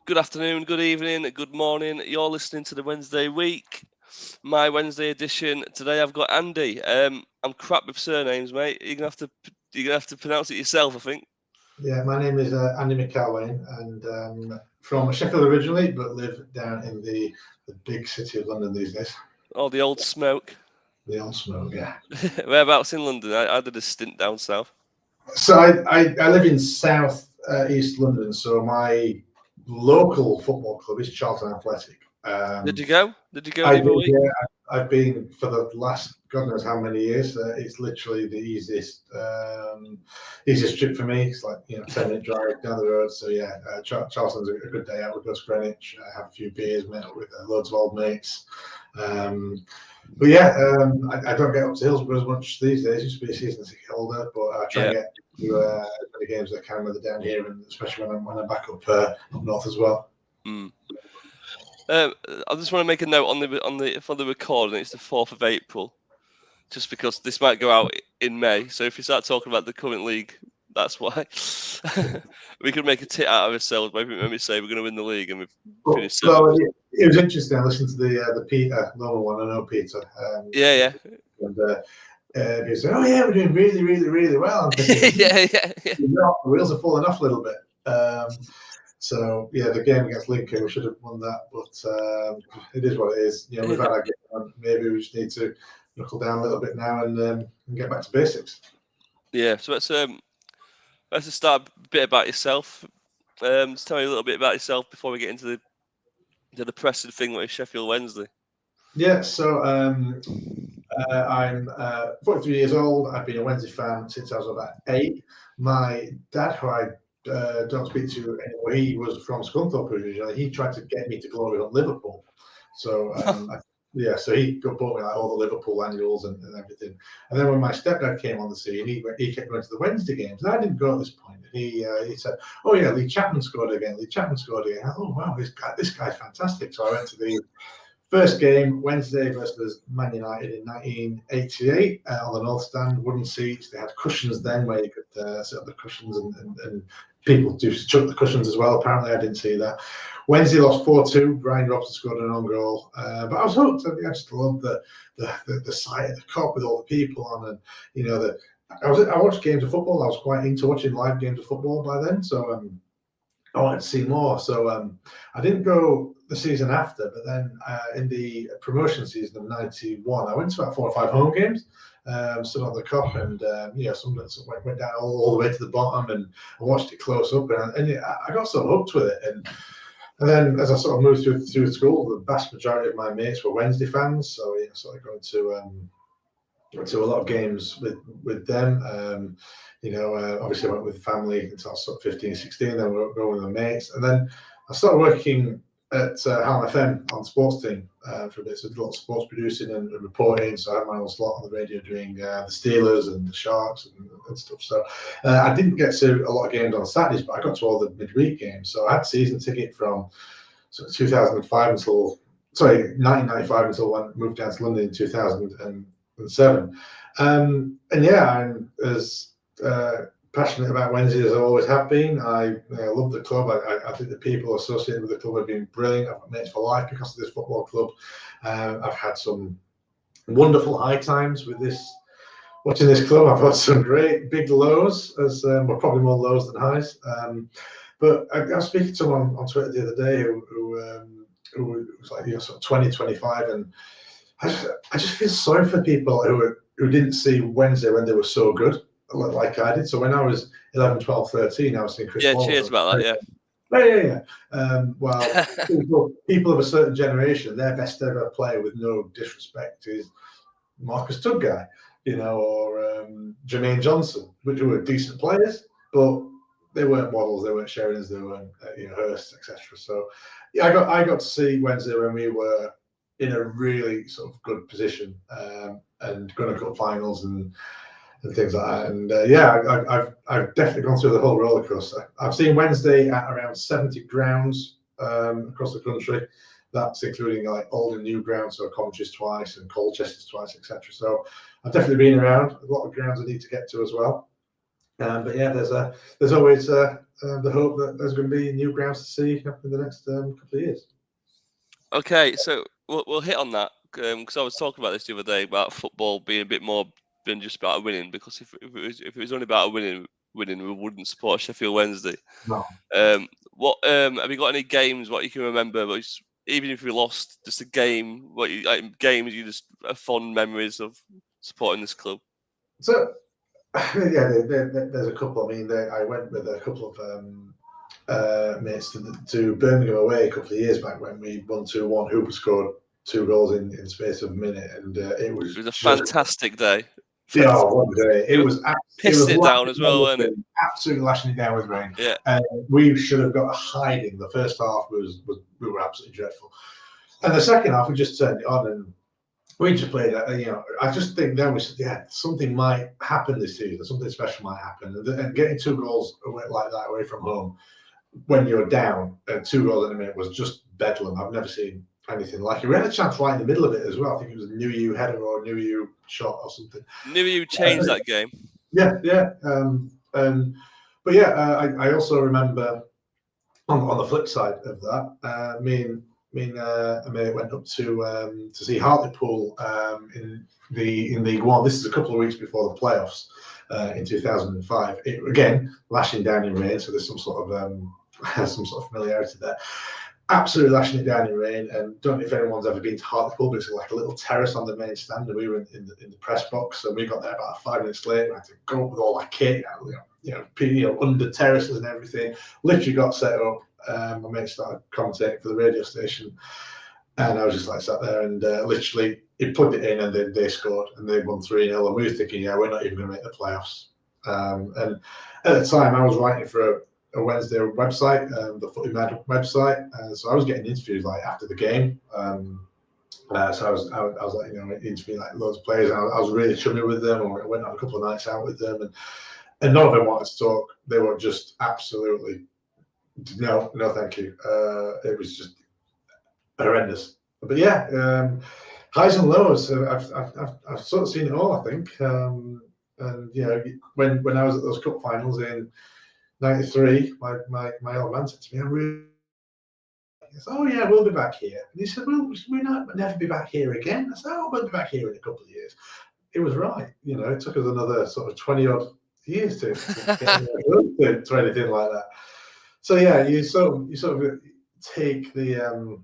Good afternoon, good evening, good morning. You're listening to the Wednesday week, my Wednesday edition. Today I've got Andy. I'm crap with surnames, mate. You're gonna have to pronounce it yourself, I think. Yeah, my name is Andy McElwaine, and from Sheffield originally, but live down in the big city of London these days. Oh, the old smoke. The old smoke, yeah. Whereabouts in London? I did a stint down south. So I live in South East London, so my local football club is Charlton Athletic. Did you go? Did you go I the other did, week? yeah. I've been for the last God knows how many years. It's literally the easiest trip for me. It's like 10-minute drive down the road. So yeah, Charlton's a good day out. We go to Greenwich, have a few beers, met up with loads of old mates. But yeah, I don't get up to Hillsborough as much these days. Used to be a season ticket holder, but I try Yeah. and get to as many games as I can when they're down here, and especially when I'm back up north as well. Mm. I just want to make a note on the for the recording. It's the 4th of April, just because this might go out in May. So if you start talking about the current league, that's why. We could make a tit out of ourselves. Maybe say we're going to win the league and we've finished seventh. Well, it was interesting. I listened to the Peter Norman one. I know Peter. Yeah, And he said, "Oh yeah, we're doing really, really, really well." I'm thinking, yeah. the wheels are falling off a little bit. So yeah, the game against Lincoln, we should have won that, but it is what it is. We've had our game on. Maybe we just need to knuckle down a little bit now and get back to basics. Yeah. So let's just start a bit about yourself. Just tell me a little bit about yourself before we get into the depressing thing with Sheffield Wednesday. Yeah, so I'm 43 years old. I've been a Wednesday fan since I was about 8. My dad, who I don't speak to anymore, he was from Scunthorpe originally. He tried to get me to glory on Liverpool. So so he bought me like all the Liverpool annuals and everything. And then when my stepdad came on the scene, he kept going to the Wednesday games, and I didn't go at this point. And he said, "Oh yeah, Lee Chapman scored again. Lee Chapman scored again. Oh wow, this guy's fantastic." So I went to the first game, Wednesday versus Man United in 1988 on the North Stand, wooden seats. They had cushions then where you could sit on the cushions and people do chuck the cushions as well. Apparently, I didn't see that. Wednesday lost 4-2. Brian Robson scored an own goal. But I was hooked. I just loved the sight of the Kop with all the people on. And, I watched games of football. I was quite into watching live games of football by then. So I wanted to see more. So I didn't go the season after, but then in the promotion season of '91, I went to about 4 or 5 home games, stood on the cup, and some went down all the way to the bottom, and I watched it close up, and I got so hooked with it. And then as I sort of moved through school, the vast majority of my mates were Wednesday fans, so sort of going to a lot of games with them. Obviously I went with family until I was sort of 15, 16, then we were going with my mates. And then I started working at Hallam FM on sports team for a bit. So I did a lot of sports producing and reporting. So I had my own slot on the radio doing the Steelers and the Sharks and stuff. So I didn't get to a lot of games on Saturdays, but I got to all the midweek games. So I had season ticket from sort of 2005 until, 1995 until I moved down to London in 2007. And yeah, I'm as passionate about Wednesday as I always have been. I love the club. I think the people associated with the club have been brilliant. I've got mates for life because of this football club. I've had some wonderful high times with watching this club. I've had some great big lows, well, probably more lows than highs. But I was speaking to someone on Twitter the other day who was like, sort of 20, 25, and I just feel sorry for people who didn't see Wednesday when they were so good, like I did. So when I was 11, 12, 13, I was seeing Chris Yeah, Wallace. cheers about that. Well, people of a certain generation, their best ever player, with no disrespect, is Marcus Tudguy, or Jermaine Johnson, which were decent players, but they weren't Waddles, they weren't Sheridans, they weren't Hurst, etc. So yeah, I got to see Wednesday when we were in a really sort of good position and going to cup finals and things like that. And I've definitely gone through the whole roller coaster. I've seen Wednesday at around 70 grounds across the country. That's including like old and new grounds, so Coventry's twice and Colchester's twice, etc. So I've definitely been around. A lot of grounds I need to get to as well. But yeah, there's always the hope that there's going to be new grounds to see in the next couple of years. Okay, so we'll hit on that because I was talking about this the other day about football being a bit more than just about winning. Because if it was only about winning, we wouldn't support Sheffield Wednesday. No. What have you got any games what you can remember? Even if we lost, just a game. What you like games you just fond memories of supporting this club? So yeah, there's a couple. I mean, I went with a couple of mates to Birmingham away a couple of years back when we won 2-1. Hooper scored 2 goals in space of a minute, and it was It was a just fantastic day. yeah, one day. It was Pissed it down lashing as well, down with wasn't it? rain, absolutely lashing it down with rain. Yeah. We should have got a hiding. The first half was we were absolutely dreadful, and the second half we just turned it on and we just played. I just think then we said, yeah, something might happen this season. Something special might happen, and getting 2 goals away like that away from home when you're down 2 goals in a minute was just bedlam. I've never seen anything like it. We had a chance right in the middle of it as well. I think it was a New You header or a New You shot or something. Knew you changed that game. Yeah. But yeah, I also remember on the flip side of that, me and a mate went up to see Hartlepool in League One. This is a couple of weeks before the playoffs in 2005. Again, lashing down in rain, so there's some sort of familiarity there. Absolutely lashing it down in rain, and don't know if anyone's ever been to Hartlepool, but it's like a little terrace on the main stand, and we were in the press box, and we got there about 5 minutes late. We had to go up with all our kit, under terraces and everything. Literally got set up. My mate started commentating for the radio station, and I was just like sat there, and literally he plugged it in, and they scored, and they won 3-0, and we were thinking, yeah, we're not even going to make the playoffs. And at the time, I was writing for a Wednesday website, the Footy Med website. So I was getting interviews like after the game. So I was like, interviewing like loads of players. And I was really chummy with them. I went on a couple of nights out with them, and none of them wanted to talk. They were just absolutely no, thank you. It was just horrendous. But yeah, highs and lows. I've sort of seen it all, I think. And when I was at those cup finals in '93, my old man said to me, "I'm really." He said, "Oh yeah, we'll be back here." And he said, "Well, we'll never be back here again." I said, "Oh, we'll be back here in a couple of years." It was right. It took us another sort of 20 odd years to get to anything like that. So yeah, you sort of take the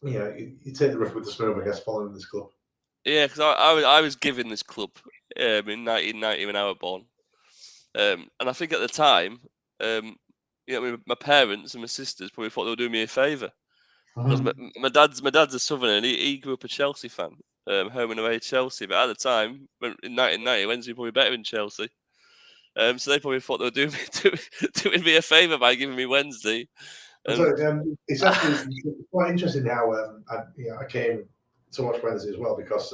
you take the rough with the smooth, I guess, following this club. Yeah, because I was given this club in 1990 when I was born, and I think at the time, my parents and my sisters probably thought they were doing me a favour because my dad's a Southerner and he grew up a Chelsea fan, home and away Chelsea. But at the time, in 1990, Wednesday was probably better than Chelsea, so they probably thought they were doing me a favour by giving me Wednesday. So it's actually quite interesting how I came to watch Wednesday as well because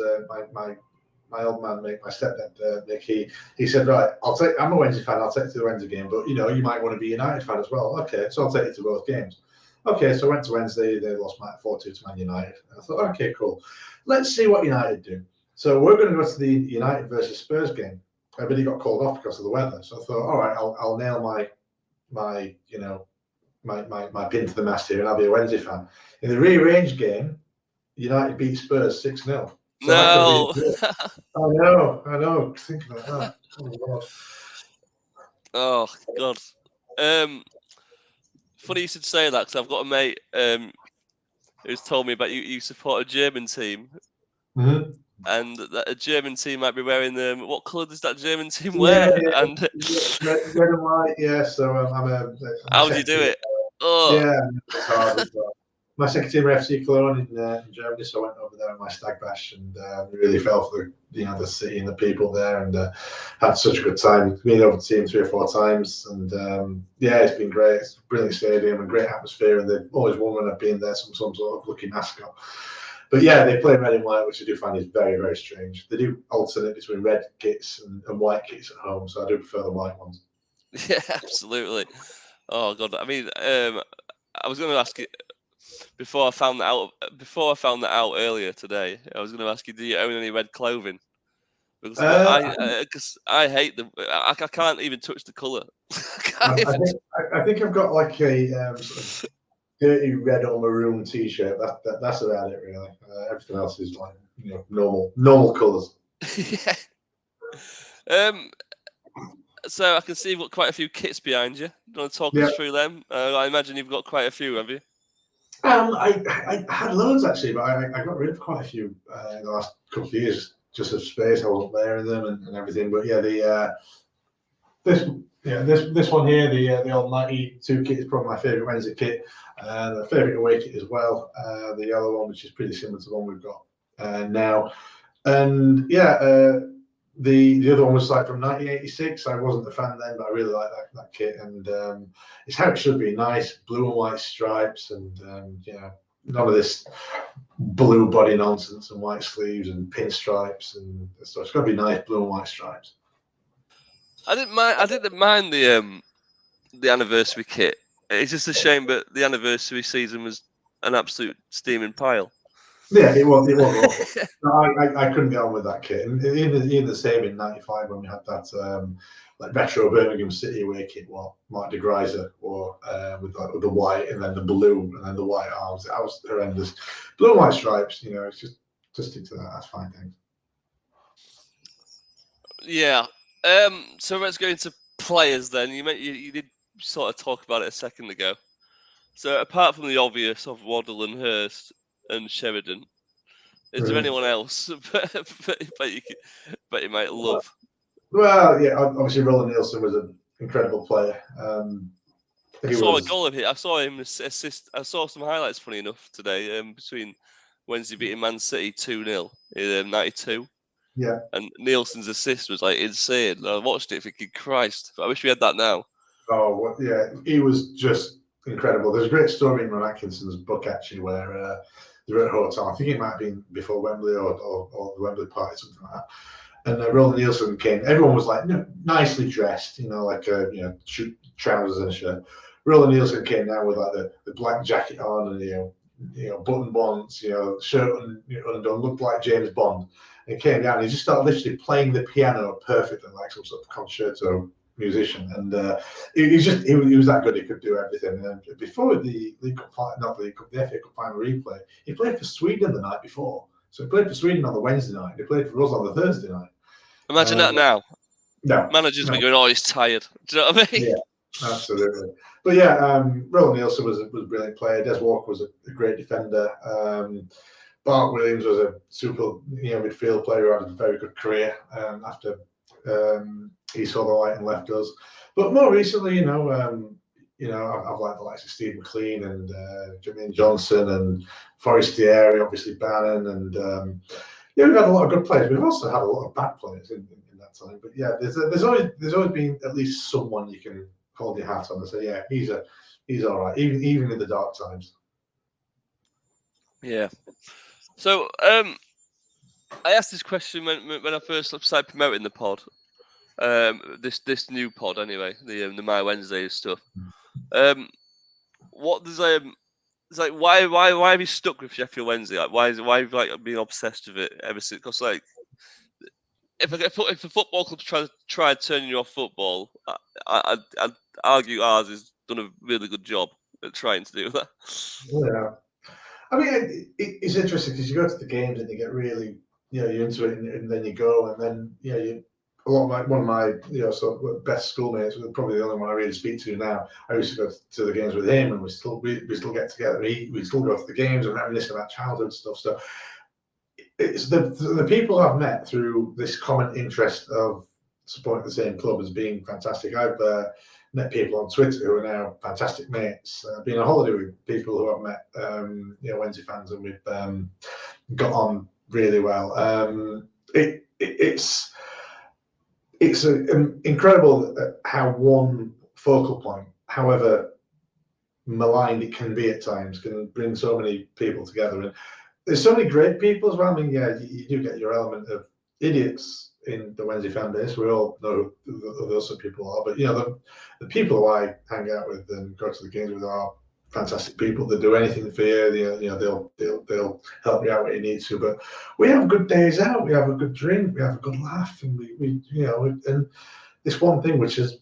my old man, my stepdad, Nick, he said, right, I'm a Wednesday fan, I'll take you to the Wednesday game, but you might want to be a United fan as well. Okay, so I'll take you to both games. Okay, so I went to Wednesday, they lost 4-2 to Man United. And I thought, okay, cool. Let's see what United do. So we're going to go to the United versus Spurs game. But he got called off because of the weather. So I thought, all right, I'll nail my pin to the mast here and I'll be a Wednesday fan. In the rearranged game, United beat Spurs 6-0. So no. I know. Think about that. Oh God. Funny you should say that because I've got a mate who's told me about you support a German team, and that a German team might be wearing them. What colour does that German team wear? Yeah. And red and white. Yeah. So how do you do it? Yeah, it's hard as well. My second team were FC Cologne in Germany, so I went over there on my stag bash and really fell for the city and the people there, and had such a good time. Been over the team 3 or 4 times, and it's been great. It's a brilliant stadium and great atmosphere, and they've always won when I've been there. Some sort of lucky mascot. But yeah, they play red and white, which I do find is very, very strange. They do alternate between red kits and white kits at home, so I do prefer the white ones. Yeah, absolutely. Oh God. I mean, I was going to ask you. Before I found that out earlier today, I was going to ask you, do you own any red clothing? Because Uh, I hate them. I can't even touch the colour. I think I've got like a sort of dirty red or maroon T-shirt. That's about it really. Everything else is like normal colours. Yeah. So I can see you've got quite a few kits behind you. Do you want to talk Yeah. us through them? I imagine you've got quite a few, have you? I had loads actually, but I got rid of quite a few in the last couple of years just of space. I wasn't wearing them and everything. But yeah, this one here, the old 92 kit is probably my favourite Wednesday kit. The favourite away kit as well. The yellow one, which is pretty similar to the one we've got now. And yeah, the other one was like from 1986. I wasn't a fan then, but I really like that kit, and it's how it should be: nice blue and white stripes, and none of this blue body nonsense and white sleeves and pinstripes and stuff. It's got to be nice blue and white stripes. I didn't mind the anniversary kit. It's just a shame that the anniversary season was an absolute steaming pile. Yeah, it was awful. No, I couldn't get on with that kit. And even the same in '95 when we had that like retro Birmingham City away kit, what Mark de Greiser wore with the white and then the blue and then the white arms. That was horrendous. Blue and white stripes, it's just stick to that. That's fine, thanks. Yeah. So let's go into players then. You did sort of talk about it a second ago. So apart from the obvious of Waddle and Hurst and Sheridan, is there anyone else that you might love? Well, yeah, obviously Roland Nielsen was an incredible player. I He saw a was, goal of it. I saw him assist. I saw some highlights, funny enough, today between Wednesday beating Man City 2-0 in '92. yeah. And Nielsen's assist was like insane. I watched it thinking, Christ, I wish we had that now. Oh, yeah, he was just incredible. There's a great story in Ron Atkinson's book actually where they were at a hotel. I think it might have been before Wembley or the Wembley party, something like that. And Roland Nielsen came. Everyone was like nicely dressed, like trousers and a shirt. Roland Nielsen came down with like the black jacket on and button bonds, shirt undone, looked like James Bond. And he came down. And he just started literally playing the piano perfectly, like some sort of concerto musician. And he was that good. He could do everything. And before the League Cup, not the League Cup, the FA Cup final replay, he played for Sweden the night before. So he played for Sweden on the Wednesday night. He played for us on the Thursday night. Imagine that now. No, Managers be going, oh, he's tired. Do you know what I mean? Yeah, absolutely. But yeah, Roland Nielsen was a brilliant player. Des Walker was a great defender. Bart Williams was a super midfield player who had a very good career after he saw the light and left us. But more recently, I've liked the likes of Steve McLean and Jermaine Johnson and Forestieri, obviously Bannon, and we've had a lot of good players. We've also had a lot of bad players in that time. But yeah, there's always been at least someone you can hold your hat on and say, yeah, he's all right, even in the dark times. Yeah. So I asked this question when I first started promoting the pod. This new pod anyway, the My Wednesday stuff. What does it's like why have you stuck with Sheffield Wednesday? Like why have you like been obsessed with it ever since? Because like if a football club try turning you off football, I'd argue ours has done a really good job at trying to do that. Yeah, I mean it's interesting because you go to the games and you get really you're into it and then you go and then one of my sort of best schoolmates, probably the only one I really speak to now. I used to go to the games with him, and we still get together. We still go to the games and reminisce about childhood stuff. So it's the people I've met through this common interest of supporting the same club as being fantastic. I've met people on Twitter who are now fantastic mates. Been on holiday with people who I've met, Wednesday fans, and we've got on really well. It's incredible how one focal point, however maligned it can be at times, can bring so many people together. And there's so many great people as well. I mean, yeah, you do get your element of idiots in the Wednesday fan base. We all know who those people are, but the people who I hang out with and go to the games with are fantastic people that do anything for you. They'll help you out when you need to. But we have good days out. We have a good drink. We have a good laugh, and and this one thing which has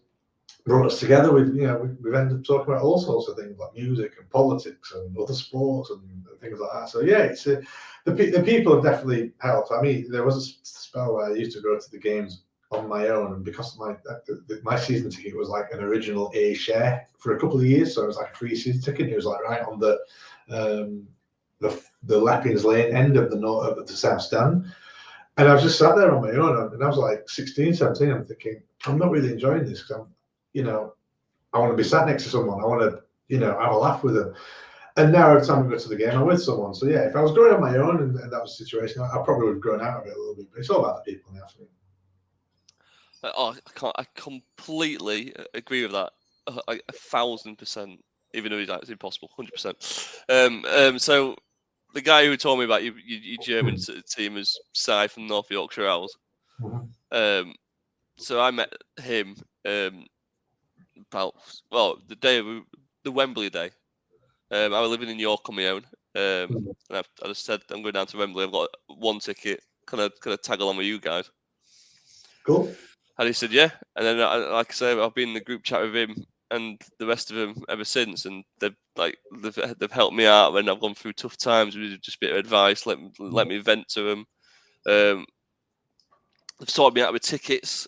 brought us together. We've ended up talking about all sorts of things like music and politics and other sports and things like that. So yeah, it's the people have definitely helped. I mean, there was a spell where I used to go to the games on my own, and because my season ticket was like an original A share for a couple of years, so it was like a free season ticket. It was like right on the Lappins Lane end of the South Stand. And I was just sat there on my own, and I was like 16, 17. I'm thinking, I'm not really enjoying this because I want to be sat next to someone. I want to, have a laugh with them. And now every time I go to the game, I'm with someone. So yeah, if I was going on my own and that was the situation, I probably would have grown out of it a little bit. But it's all about the people now for me. I completely agree with that. 1,000%. Even though it's impossible, 100%. So the guy who told me about your German team is Si from North Yorkshire Owls. Mm-hmm. So I met him about the day of the Wembley day. I was living in York on my own, and I just said I'm going down to Wembley. I've got one ticket. Can I tag along with you guys? Cool. And he said yeah. And then, like I say, I've been in the group chat with him and the rest of them ever since, and they've helped me out when I've gone through tough times with just a bit of advice. Let me vent to them. They've sorted me out with tickets.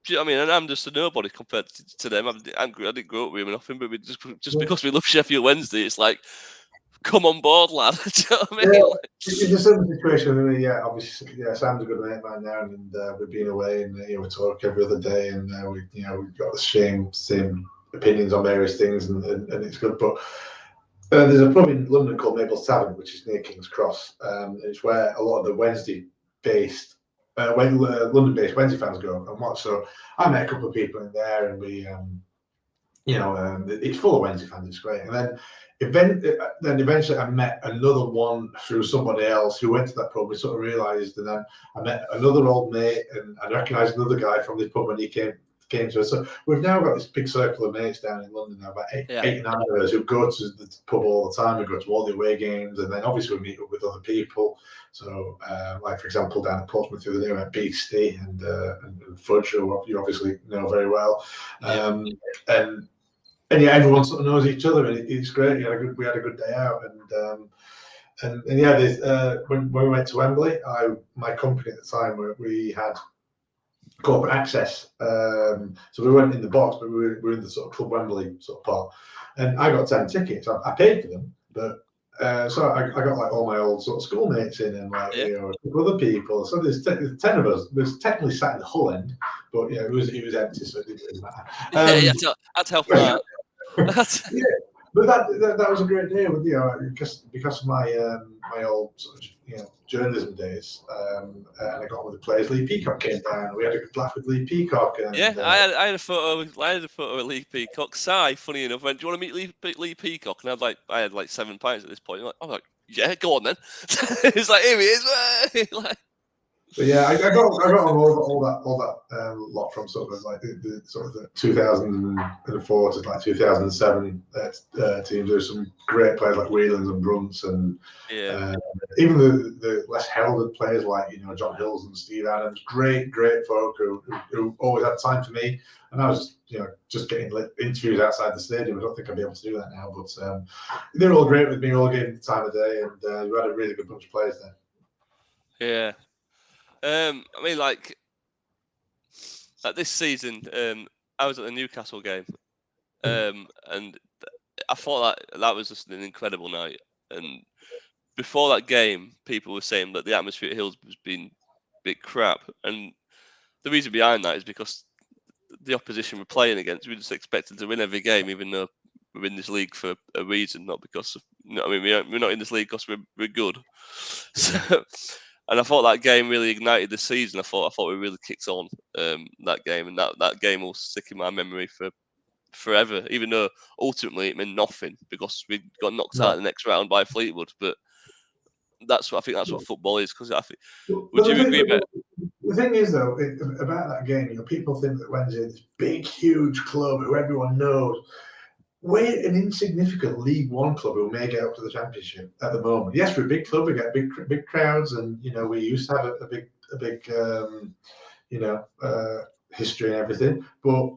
Do you know what I mean? And I'm just a nobody compared to them. I didn't grow up with them or nothing, but just because we love Sheffield Wednesday, it's like, come on board, lad. Do you know what I mean? Yeah, it's a similar situation with me. Yeah, obviously, yeah. Sam's a good mate of mine now, and we've been away, and we talk every other day, and we've got the same opinions on various things, and it's good. But there's a pub in London called Mabel's Tavern, which is near King's Cross. It's where a lot of the Wednesday-based, London-based Wednesday fans go and watch. So I met a couple of people in there, and we, it's full of Wednesday fans. It's great. And then eventually I met another one through somebody else who went to that pub. We sort of realised, and then I met another old mate, and I recognised another guy from this pub when he came to us. So we've now got this big circle of mates down in London now, about eight and nine of us who go to the pub all the time. We go to all the away games, and then obviously we meet up with other people. So, like for example, down at Portsmouth the other day, we had Beastie and Fudge, who you obviously know very well, and yeah, everyone sort of knows each other, and it's great. We had a good day out, and yeah, when we went to Wembley, my company at the time, we had corporate access, so we weren't in the box, but we were in the sort of Club Wembley sort of part, and I got 10 tickets. I paid for them, but so I got like all my old sort of schoolmates in, and like a couple other people. So there's 10 of us. There's technically sat in the Hull end, but yeah, it was empty, so it didn't really matter. I'd help out. Yeah, but that was a great day with because of my my old sort of journalism days, and I got on with the players. Lee Peacock came down. We had a good laugh with Lee Peacock. And, I had a photo. I had a photo of Lee Peacock. Si, funny enough, went, "Do you want to meet Lee Peacock?" And I had like 7 pints at this point. I'm like, yeah, go on then. It's like, here he is. Like, but yeah, I got on all that lot from sort of like the sort of the 2004 to like 2007 teams. There's some great players like Whelans and Brunts, and even the less heralded players like John Hills and Steve Adams. Great folk who always had time for me, and I was just getting interviews outside the stadium. I don't think I'd be able to do that now, but they're all great with me. All gave me the time of day, and we had a really good bunch of players there. Yeah. I mean, like this season, I was at the Newcastle game, and I thought that was just an incredible night. And before that game, people were saying that the atmosphere at Hills was being a bit crap, and the reason behind that is because the opposition we're playing against, we just expected to win every game, even though we're in this league for a reason, not because of. I mean, we're not in this league because we're good. So. And I thought that game really ignited the season. I thought we really kicked on that game, and that game will stick in my memory for forever. Even though ultimately it meant nothing because we got knocked out in the next round by Fleetwood. But I think that's what football is. Because I think, would you agree? The thing is, though, about that game, people think that Wednesday is this big, huge club who everyone knows. we're an insignificant League One club who may get up to the Championship at the moment. Yes, we're a big club. We get big crowds, and we used to have a big history and everything. But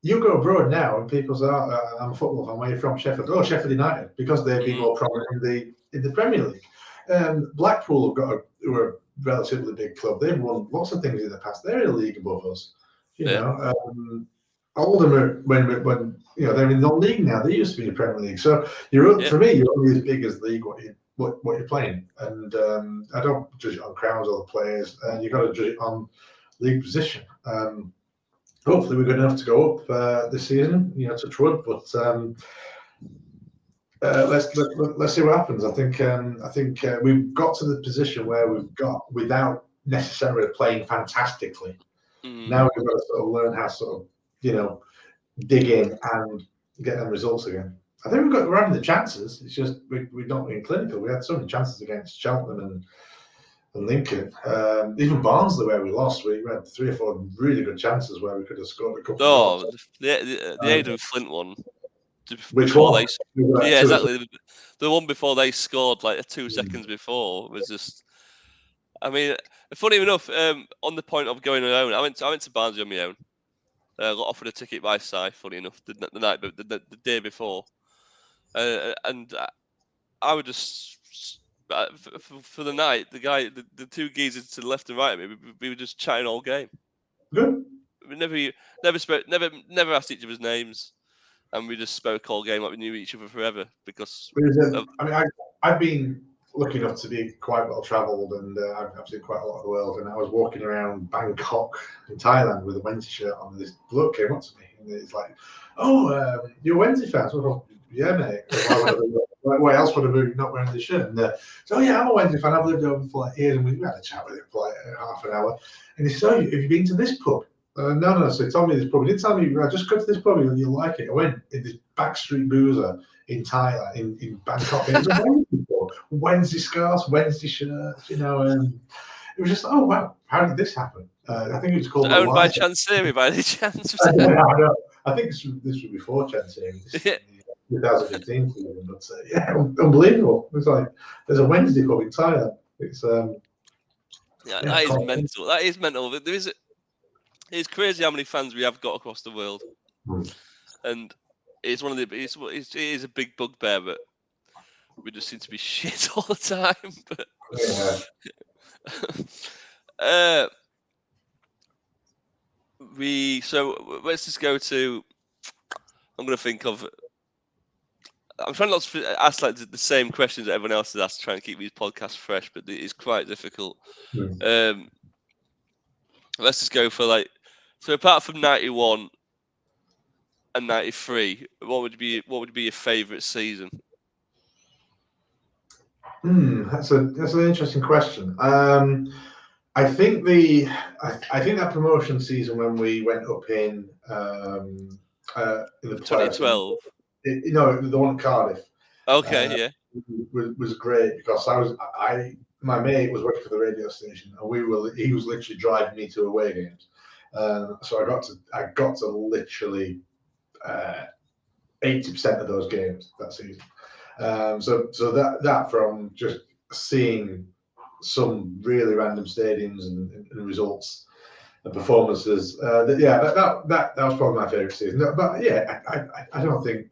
you go abroad now, and people say, oh, "I'm a football fan. Where are you from?" Sheffield. Oh, Sheffield United, because they've been more prominent in the Premier League. Blackpool who are a relatively big club. They've won lots of things in the past. They're in a league above us. Oldham, when they're in the league now. They used to be in the Premier League. So for me, you're only as big as the league what you're playing. And I don't judge it on crowds or the players. You've got to judge it on league position. Hopefully, we're good enough to go up this season. Touch wood. But let's see what happens. I think we've got to the position where we've got without necessarily playing fantastically. Now we've got to sort of learn how to sort of dig in and get them results again. I think we're having the chances. It's just we're not being clinical. We had so many chances against Cheltenham and Lincoln. Even Barnsley, where we lost, we had 3 or 4 really good chances where we could have scored a couple. Oh, the Aidan Flint one. Which one? Yeah, exactly. The one before they scored, like 2 seconds before, was just. I mean, funny enough, on the point of going alone, I went to Barnsley on my own. Got offered a ticket by Si, funny enough, the night, but the day before, and I would just for the night. The 2 geezers to the left and right of me, we were just chatting all game. Good. We never spoke, never asked each other's names, and we just spoke all game like we knew each other forever. Because I've been lucky enough to be quite well travelled, and I've seen quite a lot of the world. And I was walking around Bangkok in Thailand with a Wednesday shirt on, and this bloke came up to me, and he's like, "Oh, you're a Wednesday fan?" So I thought, "Yeah, mate. Why else would I be not wearing this shirt?" And so, "Yeah, I'm a Wednesday fan. I've lived over for years." And we had a chat with him for half an hour. And he said, "Oh, have you been to this pub?" No. So he told me this pub. He didn't tell me, just go to this pub and you'll like it. I went in this backstreet boozer in Thailand, in Bangkok. It was a Wednesday pub. Wednesday scarves, Wednesday shirts, and it was just, oh, wow, how did this happen? I think it was called... owned by Chansiri, by any chance? I think this was before Chansiri. 2015 season, but unbelievable. It's like, there's a Wednesday pub in Thailand. It's... that is mental. That is mental. It's crazy how many fans we have got across the world, and it's one of the. It is a big bugbear, but we just seem to be shit all the time. But so let's just go to. I'm going to think of. I'm trying not to ask like the same questions that everyone else has asked to try and keep these podcasts fresh, but it's quite difficult. Let's just go for so apart from 91 and 93, what would be your favourite season? That's an interesting question. I think that promotion season when we went up in the 2012. The one at Cardiff. Okay, was great because my mate was working for the radio station, and he was literally driving me to away games. So I got to literally 80% of those games that season. So that from just seeing some really random stadiums and results and performances, that was probably my favourite season. But yeah, I don't think.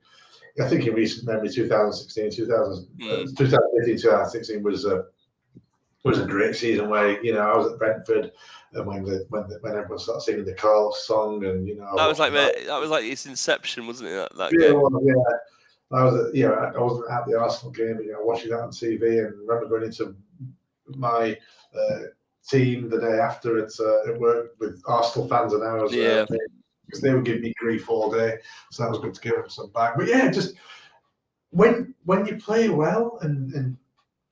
I think in recent memory, 2016, 2015, 2016 was a great season where I was at Brentford, and when everyone started singing the Carlos song, and that was like its inception, wasn't it? That yeah, game? well, yeah. I wasn't at the Arsenal game, but watching that on TV, and remember going into my team the day after at work with Arsenal fans, and I was because they would give me grief all day, so that was good to give them some back. But yeah, just when you play well and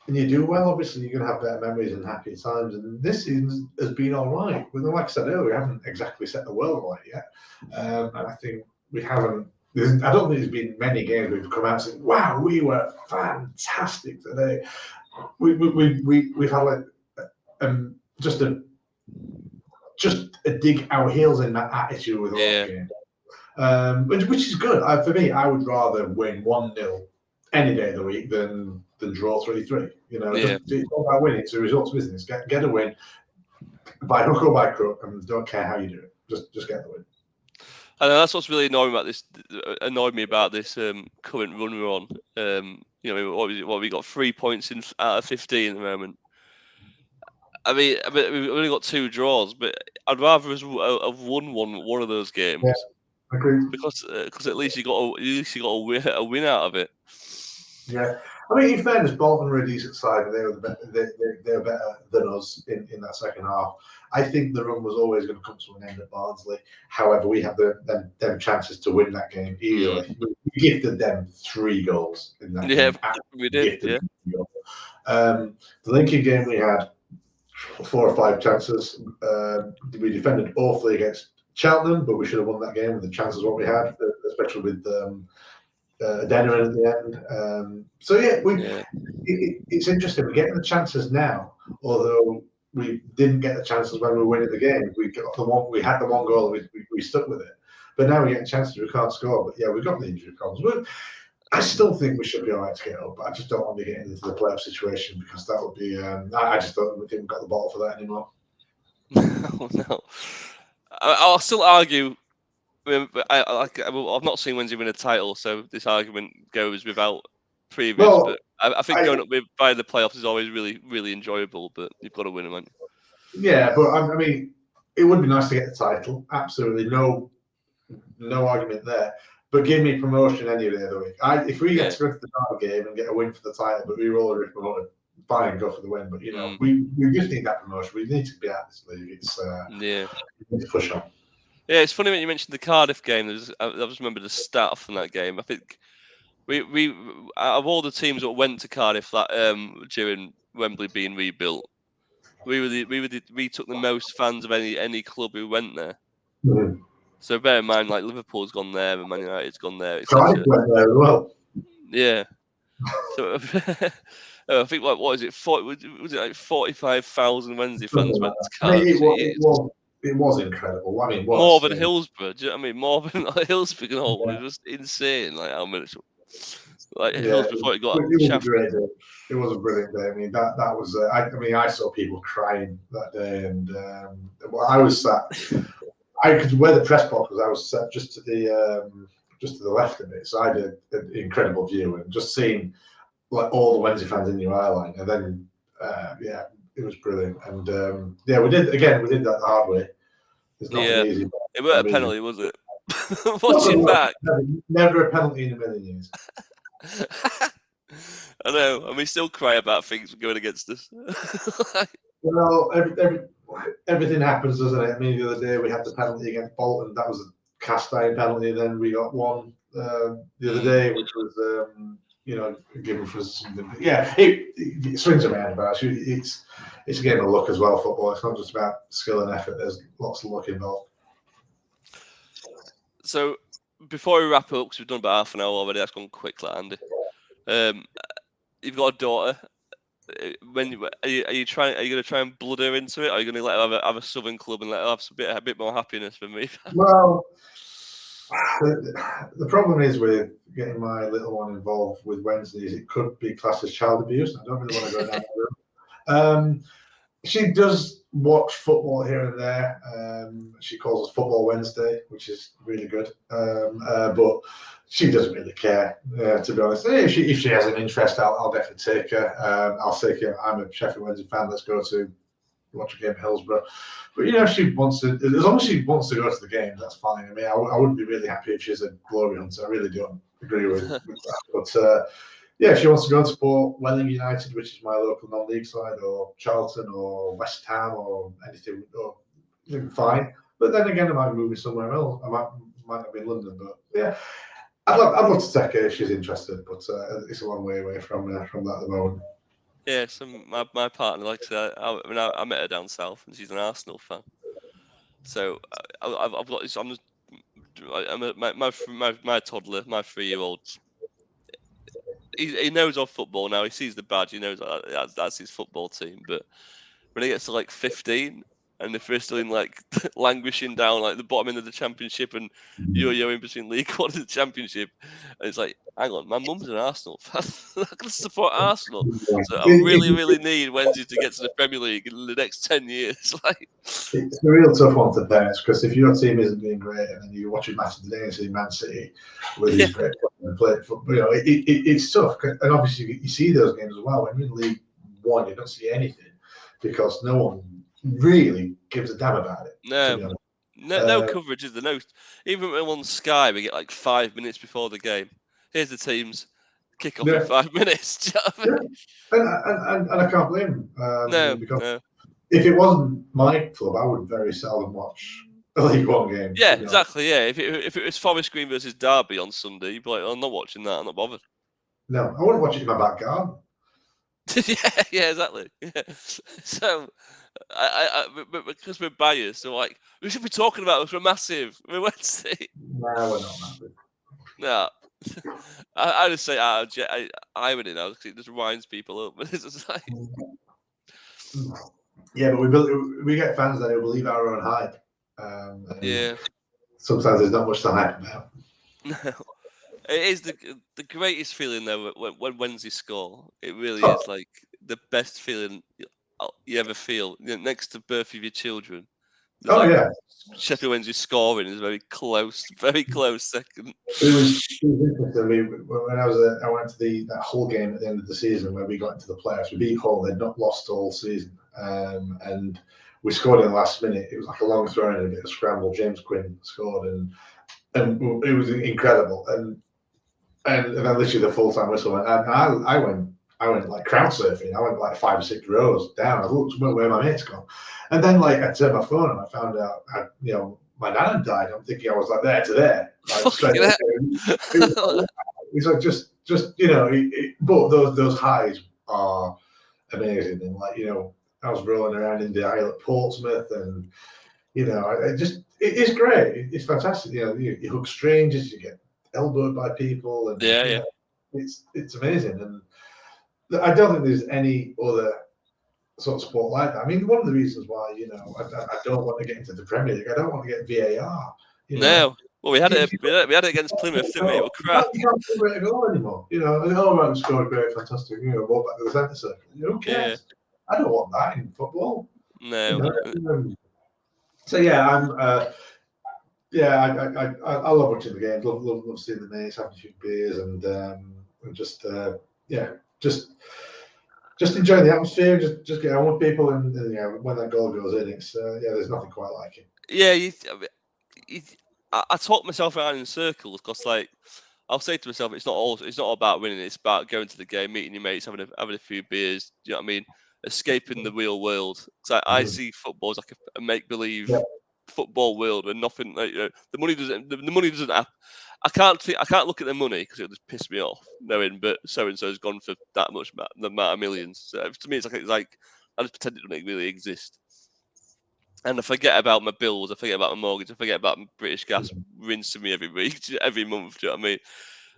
you do well, obviously you're going to have better memories and happier times. And this season has been all right. Like I said earlier, we haven't exactly set the world alight yet, and I think we haven't. I don't think there's been many games we've come out and said, "Wow, we were fantastic today." We've had just a dig our heels in that attitude with all games. which is good. For me, I would rather win 1-0 any day of the week than draw 3-3. It's all about winning. It's a results business. Get a win by hook or by crook, and don't care how you do it. Just get the win. And that's what's really annoying about this. Annoyed me about this current run we're on. What we got 3 points out of 15 at the moment. I mean, we've only got 2 draws, but I'd rather us have won one of those games. Yeah, agreed. Because at least you got a win out of it. Yeah, I mean, in fairness, Bolton were a decent side, and they were better than us in that second half. I think the run was always going to come to an end at Barnsley. However, we had them chances to win that game easily. We gifted them 3 goals in that game. We did. Yeah. The Lincoln game, we had 4 or 5 chances. We defended awfully against Cheltenham, but we should have won that game with the chances what we had, especially with Denner at the end. It's interesting. We're getting the chances now, although we didn't get the chances when we were winning the game. We had the 1 goal, and we stuck with it. But now we're getting chances we can't score. But yeah, we've got the injury problems. I still think we should be all right to get up. But I just don't want to be getting into the playoff situation because that would be. I just don't think we've got the bottle for that anymore. No. I'll still argue. I've not seen Wednesday win a title, so this argument goes without previous. Well, but I think going up by the playoffs is always really, really enjoyable. But you've got to win them, haven't you? Yeah, but I mean, it would be nice to get the title. Absolutely, no argument there. But give me promotion any day of the week. If we get to go to the Cardiff Game and get a win for the title, but we were already promoted, fine, go for the win. But we just need that promotion. We need to be out of this league. It's we need to push on. Yeah, it's funny when you mentioned the Cardiff game. I just remember the stat from that game. I think we out of all the teams that went to Cardiff during Wembley being rebuilt, we took the most fans of any club who went there. Mm-hmm. So bear in mind, like Liverpool's gone there and Man United's gone there. Cardiff went there as well. Yeah. So I think what is it? Was it like 45,000 Wednesday fans went to Cardiff? It was incredible. I mean, more than Hillsborough. Do you know what I mean? More than Hillsborough and all. It was just insane. Like how much, Hillsborough before it got. It was a great day. It was a brilliant day. I mean, that was. I saw people crying that day, and I was sat. I could where the press box was. I was sat just to the left of it, so I had an incredible view, and just seeing like all the Wednesday fans in your eye line, and then it was brilliant. And we did that the hard way. It's not easy. It wasn't a penalty, was it? Watching back, never a penalty in a million years. I know, and we still cry about things going against us. Well, everything happens, doesn't it? I mean, the other day we had the penalty against Bolton. That was a cast iron penalty. Then we got one the other day, which was given for something. Yeah, it swings around about. It's a game of luck as well. Football. It's not just about skill and effort. There's lots of luck involved. So before we wrap up, because we've done about half an hour already, that's gone quickly, Andy. You've got a daughter. Are you going to try and blood her into it? Or are you going to let her have a Southern club and let her have a bit more happiness for me? Well, the problem is with getting my little one involved with Wednesday is it could be classed as child abuse. I don't really want to go down that route. She does watch football here and there. She calls us Football Wednesday, which is really good. But she doesn't really care, to be honest. If she has an interest, I'll definitely take her. I'll take her. I'm a Sheffield Wednesday fan. Let's go to watch a game at Hillsborough. But if she wants to, as long as she wants to go to the game, that's fine. I mean, I wouldn't be really happy if she's a glory hunter. I really don't agree with that. But if she wants to go and support Welling United, which is my local non-league side, or Charlton, or West Ham, or anything, fine. But then again, I might be moving somewhere else. I might not be in London, but yeah, I'd love to take her if she's interested. But it's a long way away from that at the moment. Yeah, so my partner, like I said, I met her down south, and she's an Arsenal fan. So I've got this. My toddler, my 3-year-old. He knows of football now. He sees the badge. He knows that's his football team. But when he gets to like 15, and if we're still in like languishing down like the bottom end of the Championship and yo-yoing between League One and the Championship, and it's like, hang on, my mum's an Arsenal fan. I can support Arsenal, so I really need Wednesday to get to the Premier League in the next 10 years. Like, it's a real tough one to parents because if your team isn't doing great and then you watch a match today and see Man City with these great players and play football, you know, it's tough. And obviously you see those games as well. When you're in League One, you don't see anything because no one really gives a damn about it. No coverage, is there? No, even when on Sky we get like 5 minutes before the game. Here's the teams, kick off in 5 minutes. And I can't blame him. Because if it wasn't my club, I would very seldom watch a League One game. Yeah, exactly. Yeah, if it was Forest Green versus Derby on Sunday, you'd be like, I'm not watching that. I'm not bothered. No, I wouldn't watch it in my back garden. yeah, exactly. Yeah. So, but because we're biased, so like we should be talking about this. We're massive. We're Wednesday. No, we're not massive. No, I just say irony now because it just winds people up. It's just like... Yeah, but we get fans that believe our own hype. Yeah. Sometimes there's not much to hype about. No. It is the greatest feeling though when Wednesday score. It really is like the best feeling you ever feel. You know, next to the birth of your children. Sheffield Wednesday scoring is very close second. It was interesting. When I went to that Hull game at the end of the season where we got into the playoffs. We beat Hull. They'd not lost all season, and we scored in the last minute. It was like a long throw and a bit of scramble. James Quinn scored, and it was incredible. And then literally the full time whistle went. And I went like crowd surfing. I went like 5 or 6 rows down. I looked where my mates gone, and then like I turned my phone and I found out, my nan had died. I'm thinking I was like there to there. Like, it's like just but those highs are amazing. And like I was rolling around in the aisle at Portsmouth, and it is great. It's fantastic. You hug strangers, you get elbowed by people, and it's amazing. And I don't think there's any other sort of sport like that. I mean, one of the reasons why I don't want to get into the Premier League, I don't want to get VAR. No, well, we had it against Plymouth, didn't we? It was crap. You can't celebrate a goal anymore. Right, scored great, fantastic. Walk back to the centre circle. Who cares? I don't want that in football. No. So yeah, I love watching the games. Love seeing the mates, having a few beers, and just enjoy the atmosphere. Just get on with people, and when that goal goes in, it's there's nothing quite like it. Yeah, I talk myself around in circles because, like, I'll say to myself, it's not about winning. It's about going to the game, meeting your mates, having a few beers. Do you know what I mean? Escaping the real world. Because I see football as like a make-believe football world, and nothing. Like, the money doesn't happen. I can't look at the money because it'll just piss me off knowing, but so and so has gone for that much, the amount of millions. So to me, it's like I just pretend it doesn't really exist, and I forget about my bills, I forget about my mortgage, I forget about my British Gas rinsing me every week, every month. Do you know what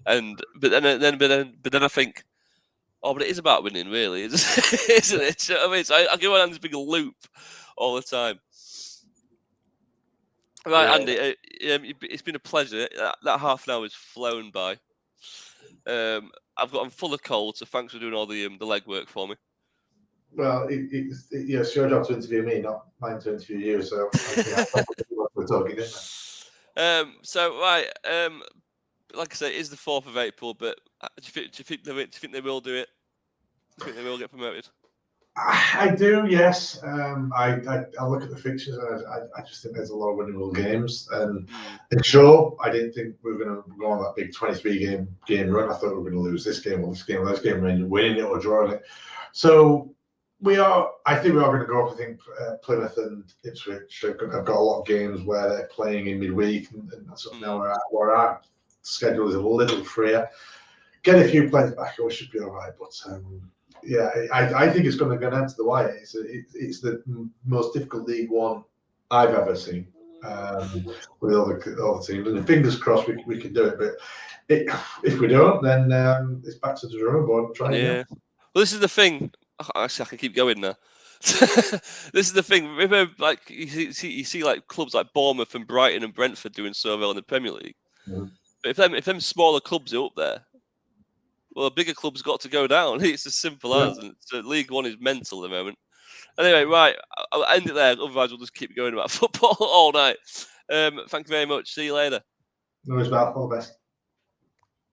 I mean? But then I think, oh, but it is about winning, really, isn't it? Do you know what I mean? So I go on this big loop all the time. Right, Andy, it's been a pleasure. That half an hour has flown by. I'm full of cold, so thanks for doing all the legwork for me. Well, it's your job to interview me, not mine to interview you. So we're talking, isn't it? So right, like I say, it is the 4th of April, but do you think they will do it? Do you think they will get promoted? I do, yes. I look at the fixtures and I just think there's a lot of winnable games. And sure, I didn't think we were going to go on that big 23 game run. I thought we were going to lose this game or this game, and winning it or drawing it. So I think we are going to go up. I think Plymouth and Ipswich have got a lot of games where they're playing in midweek, and that's sort of now where our schedule is a little freer. Get a few players back, we should be all right. But I think it's going to go down to the wire. It's the most difficult League One I've ever seen with all the teams. And fingers crossed we can do it. But if we don't, then it's back to the drawing board and try again. Well, this is the thing. Actually, I can keep going now. This is the thing. Remember, like you see like clubs like Bournemouth and Brighton and Brentford doing so well in the Premier League. Mhm. But if them smaller clubs are up there, well, a bigger club's got to go down. It's as simple as. And so League One is mental at the moment. Anyway, right, I'll end it there. Otherwise, we'll just keep going about football all night. Thank you very much. See you later. No, it's about all the best.